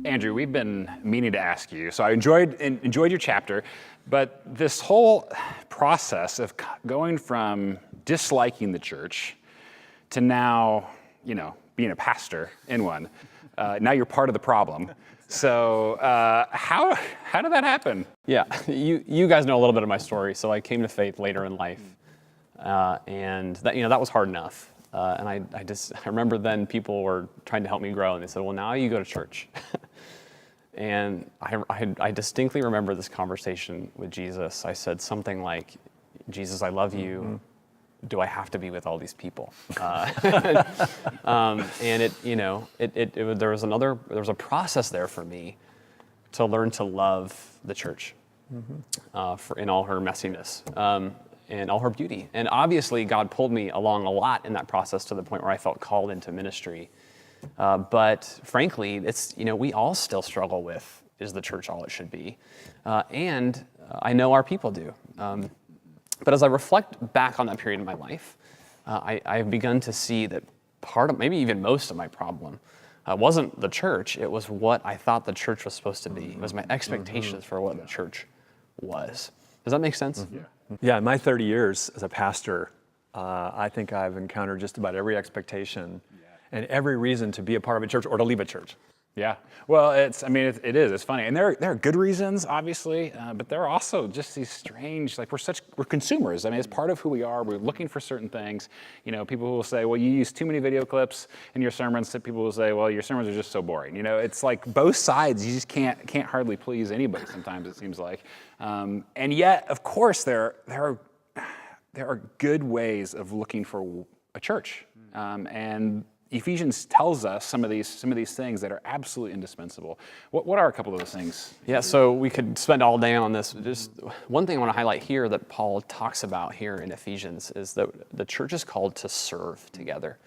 Andrew, we've been meaning to ask you. So I enjoyed your chapter, but this whole process of going from disliking the church to now, being a pastor in one, now you're part of the problem. So how did that happen? Yeah, you guys know a little bit of my story. So I came to faith later in life, and that was hard enough. And I remember then people were trying to help me grow, and they said, "Well, now you go to church." And I distinctly remember this conversation with Jesus. I said something like, "Jesus, I love you. Mm-hmm. Do I have to be with all these people?" And there was a process there for me to learn to love the church, mm-hmm. In all her messiness and all her beauty. And obviously, God pulled me along a lot in that process to the point where I felt called into ministry. But frankly, we all still struggle with, is the church all it should be? And I know our people do. But as I reflect back on that period in my life, I've begun to see that part of, maybe even most of my problem wasn't the church, it was what I thought the church was supposed to be. It was my expectations for what the church was. Does that make sense? Mm-hmm. Yeah, in my 30 years as a pastor, I think I've encountered just about every expectation and every reason to be a part of a church or to leave a church. Yeah, well, it is. It's funny, and there are good reasons, obviously, but there are also just these strange, we're consumers. I mean, it's part of who we are. We're looking for certain things. People who will say, "Well, you use too many video clips in your sermons." People will say, "Well, your sermons are just so boring." It's like both sides. You just can't hardly please anybody. Sometimes it seems like, and yet, of course, there are good ways of looking for a church, and Ephesians tells us some of these things that are absolutely indispensable. What are a couple of those things? Yeah, so we could spend all day on this. Just one thing I want to highlight here that Paul talks about here in Ephesians is that the church is called to serve together.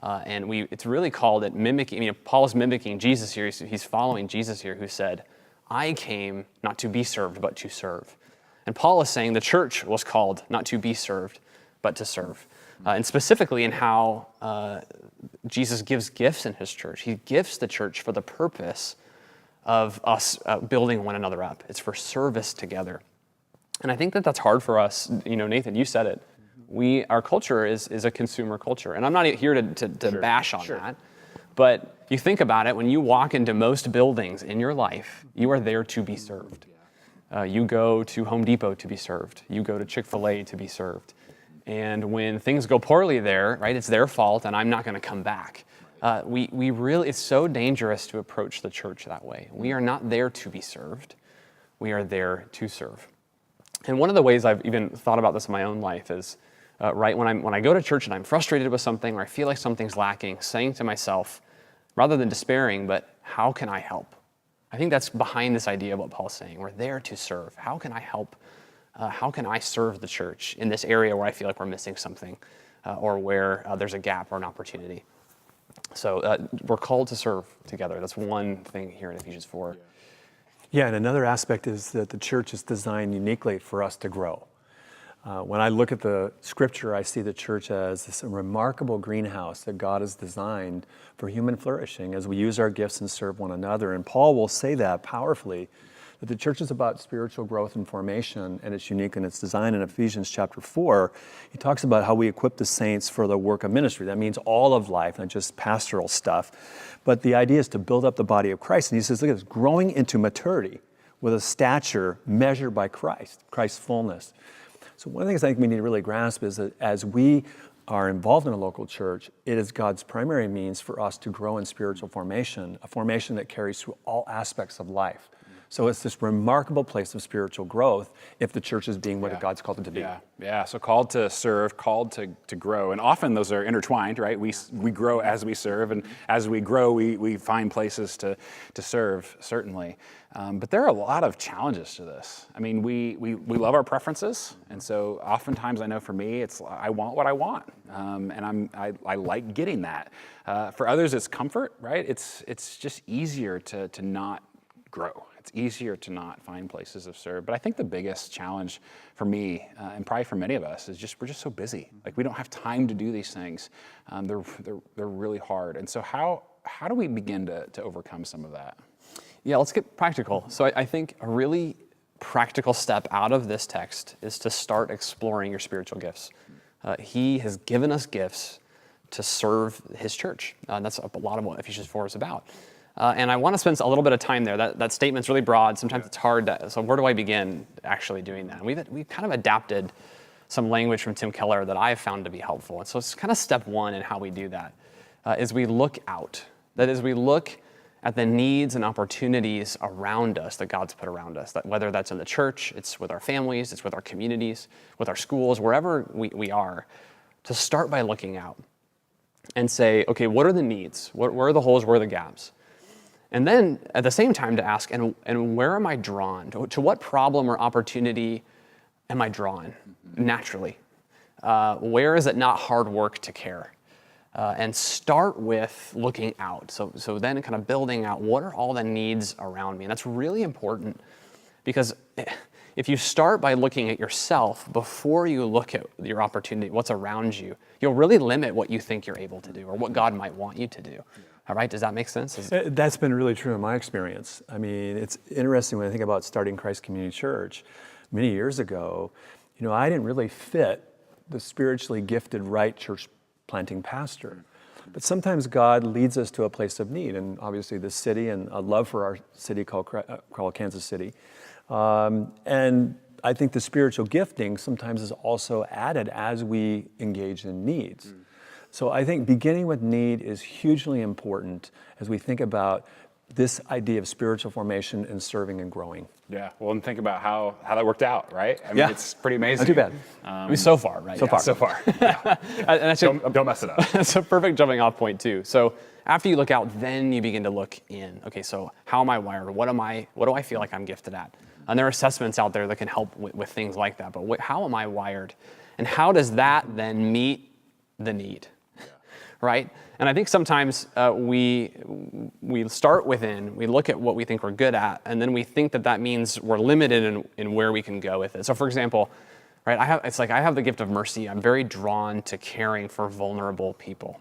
And it's really called at mimicking, Paul is mimicking Jesus here. He's following Jesus here, who said, "I came not to be served, but to serve." And Paul is saying the church was called not to be served, but to serve. And specifically in how Jesus gives gifts in his church. He gifts the church for the purpose of us building one another up. It's for service together. And I think that's hard for us. Nathan, you said it. Our culture is a consumer culture. And I'm not here to bash on that. But you think about it, when you walk into most buildings in your life, you are there to be served. You go to Home Depot to be served. You go to Chick-fil-A to be served. And when things go poorly there, right, it's their fault, and I'm not going to come back. We really, it's so dangerous to approach the church that way. We are not there to be served. We are there to serve. And one of the ways I've even thought about this in my own life is, when I go to church and I'm frustrated with something or I feel like something's lacking, saying to myself, rather than despairing, but how can I help? I think that's behind this idea of what Paul's saying. We're there to serve. How can I help? How can I serve the church in this area where I feel like we're missing something or where there's a gap or an opportunity? So we're called to serve together. That's one thing here in Ephesians 4. Yeah, and another aspect is that the church is designed uniquely for us to grow. When I look at the scripture, I see the church as this remarkable greenhouse that God has designed for human flourishing as we use our gifts and serve one another. And Paul will say that powerfully, that the church is about spiritual growth and formation, and it's unique in its design. In Ephesians chapter 4, he talks about how we equip the saints for the work of ministry. That means all of life, not just pastoral stuff. But the idea is to build up the body of Christ. And he says, look at this, growing into maturity with a stature measured by Christ's fullness. So one of the things I think we need to really grasp is that as we are involved in a local church, it is God's primary means for us to grow in spiritual formation, a formation that carries through all aspects of life. So it's this remarkable place of spiritual growth if the church is being what God's called it to be. Yeah. So called to serve, called to grow. And often those are intertwined, right? We grow as we serve, and as we grow, we find places to serve, certainly. But there are a lot of challenges to this. I mean, we love our preferences, and so oftentimes I know for me, it's I want what I want, and I like getting that. For others, it's comfort, right? It's just easier to not grow. It's easier to not find places of serve. But I think the biggest challenge for me, and probably for many of us, is we're just so busy. Like, we don't have time to do these things. They're really hard. And so how do we begin to overcome some of that? Yeah, let's get practical. So I think a really practical step out of this text is to start exploring your spiritual gifts. He has given us gifts to serve his church. And that's a lot of what Ephesians 4 is about. And I want to spend a little bit of time there. That statement's really broad. Sometimes it's hard. So where do I begin actually doing that? And we've kind of adapted some language from Tim Keller that I've found to be helpful. And so it's kind of step one in how we do that, is we look out. That is, we look at the needs and opportunities around us that God's put around us, that whether that's in the church, it's with our families, it's with our communities, with our schools, wherever we are, to start by looking out and say, okay, what are the needs? Where are the holes? Where are the gaps? And then at the same time to ask, and where am I drawn? To what problem or opportunity am I drawn naturally? Where is it not hard work to care? And start with looking out. So then kind of building out, what are all the needs around me? And that's really important, because if you start by looking at yourself before you look at your opportunity, what's around you, you'll really limit what you think you're able to do or what God might want you to do. All right, does that make sense? That's been really true in my experience. I mean, it's interesting when I think about starting Christ Community Church many years ago. You know, I didn't really fit the spiritually gifted right church planting pastor. But sometimes God leads us to a place of need, and obviously the city and a love for our city called Kansas City. And I think the spiritual gifting sometimes is also added as we engage in needs. So I think beginning with need is hugely important as we think about this idea of spiritual formation and serving and growing. Yeah, well, and think about how that worked out, right? I mean, Yeah. it's pretty amazing. Not too bad. I mean, so far, right? So far. So far. Yeah. And actually, Don't mess it up. that's a perfect jumping off point too. So after you look out, then you begin to look in. Okay, so how am I wired? What do I feel like I'm gifted at? And there are assessments out there that can help with things like that. But how am I wired? And how does that then meet the need? Right? And I think sometimes we start within, we look at what we think we're good at, and then we think that means we're limited in where we can go with it. So for example, right, I have the gift of mercy. I'm very drawn to caring for vulnerable people.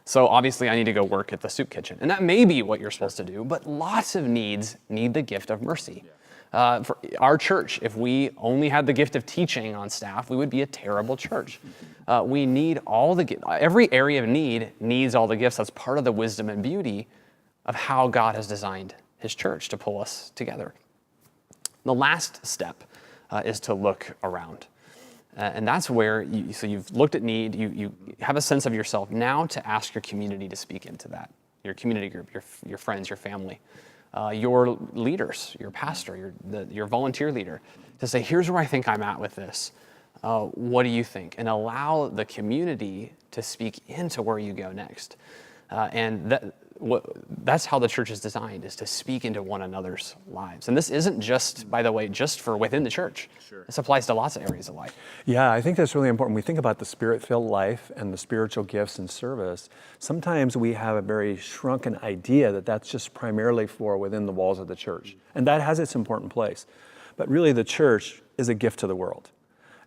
So obviously I need to go work at the soup kitchen. And that may be what you're supposed to do, but lots of needs need the gift of mercy. For our church, if we only had the gift of teaching on staff, we would be a terrible church. We need every area of need needs all the gifts. That's part of the wisdom and beauty of how God has designed his church to pull us together. The last step is to look around. And that's where, you've looked at need, you have a sense of yourself, now to ask your community to speak into that. Your community group, your friends, your family. Your leaders, your pastor, your volunteer leader, to say, here's where I think I'm at with this. What do you think? And allow the community to speak into where you go next. That's how the church is designed, is to speak into one another's lives. And this isn't just, by the way, just for within the church. Sure. This applies to lots of areas of life. Yeah, I think that's really important. We think about the spirit-filled life and the spiritual gifts and service. Sometimes we have a very shrunken idea that that's just primarily for within the walls of the church. And that has its important place. But really the church is a gift to the world.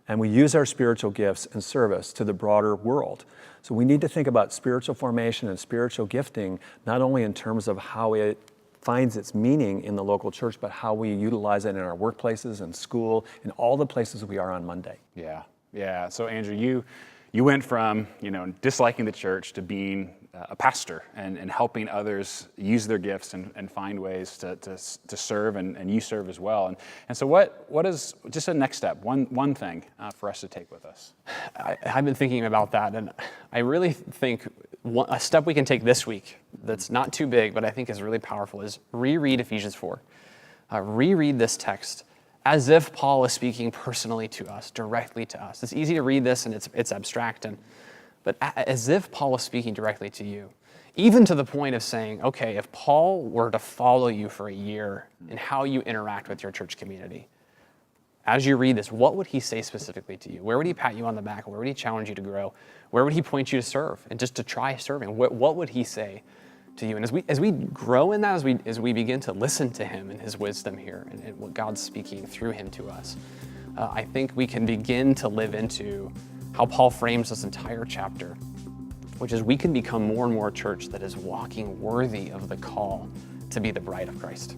And we use our spiritual gifts and service to the broader world. So we need to think about spiritual formation and spiritual gifting, not only in terms of how it finds its meaning in the local church, but how we utilize it in our workplaces and school and all the places we are on Monday. Yeah. So Andrew, you went from disliking the church to being a pastor and helping others use their gifts and find ways to serve, and you serve as well. And so what is just a next step, one thing for us to take with us? I've been thinking about that, and I really think a step we can take this week that's not too big, but I think is really powerful, is reread Ephesians 4. Reread this text as if Paul is speaking personally to us, directly to us. It's easy to read this and it's abstract, but as if Paul was speaking directly to you, even to the point of saying, okay, if Paul were to follow you for a year in how you interact with your church community, as you read this, what would he say specifically to you? Where would he pat you on the back? Where would he challenge you to grow? Where would he point you to serve and just to try serving? What would he say to you? And as we grow in that, as we begin to listen to him and his wisdom here and what God's speaking through him to us, I think we can begin to live into how Paul frames this entire chapter, which is we can become more and more a church that is walking worthy of the call to be the bride of Christ.